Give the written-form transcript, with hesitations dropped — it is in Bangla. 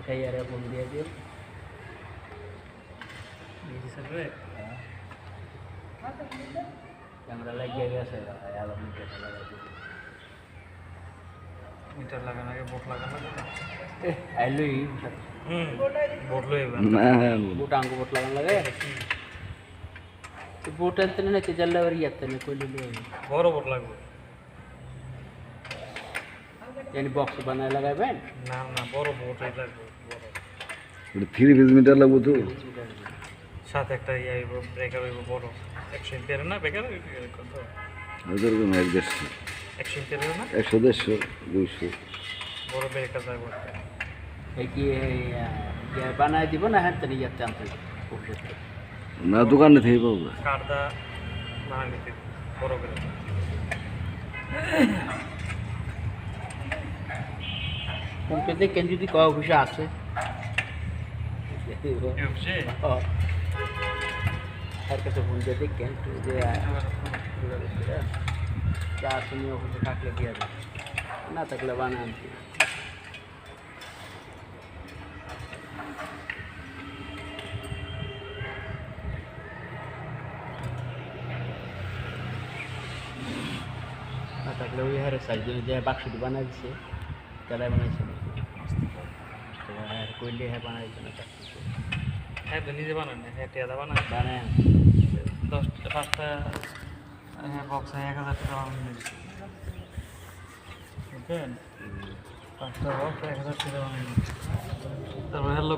Kayak ada pun dia dia. Ini sampai. Yang ada lagi ya saya alam meter lagi. Meter lagan lagi, boat lagan lagi. Alui. Boat lo ya. Nah, Boat angku boat lagan lagi. तो बोट अंतने ना चल रहा है ये अंतने कोई ले लो बड़ा बोट लागो यानी बॉक्स बनाए लगा है बैन ना ना बड़ा बोट है लागो এটা 3 পিস মিটার লাগবে তো साथ एक टा ये ब्रेकर वो बड़ा एक्शन तेरे ना ब्रेकर कौन ওদের কোন 150 एक्शन तेरे ना 100 150 200 बड़ा ब्रेकर लागो है कि ये बनाए दिबो ना है तनी जाते हैं না দোকানে থেকে পাবো কার্ডা না নিতে বড় করে কোনকে দেখেন যদি কয় অফিসে আছে ইউসে আর কাছে ফোন দিয়ে দেখেন যে চা তুমি অফিসে থাকলে দিয়ে দেবে না থাকলে বানান না থাকলে ওই হারে সাইজে যে বাক্সটি বানাই দিছে তারাই বানাইছে তো আর কইলে হ্যাঁ বানাইছে না হ্যাঁ তো নিজে বানান না হ্যাঁ টিয়া বানান বানায় 10টা 5টা হ্যাঁ বক্সে 1000 টাকা বানান দিছি বুঝছেন 5টা বক্স 1000 টাকা বানান তারপর হ্যালো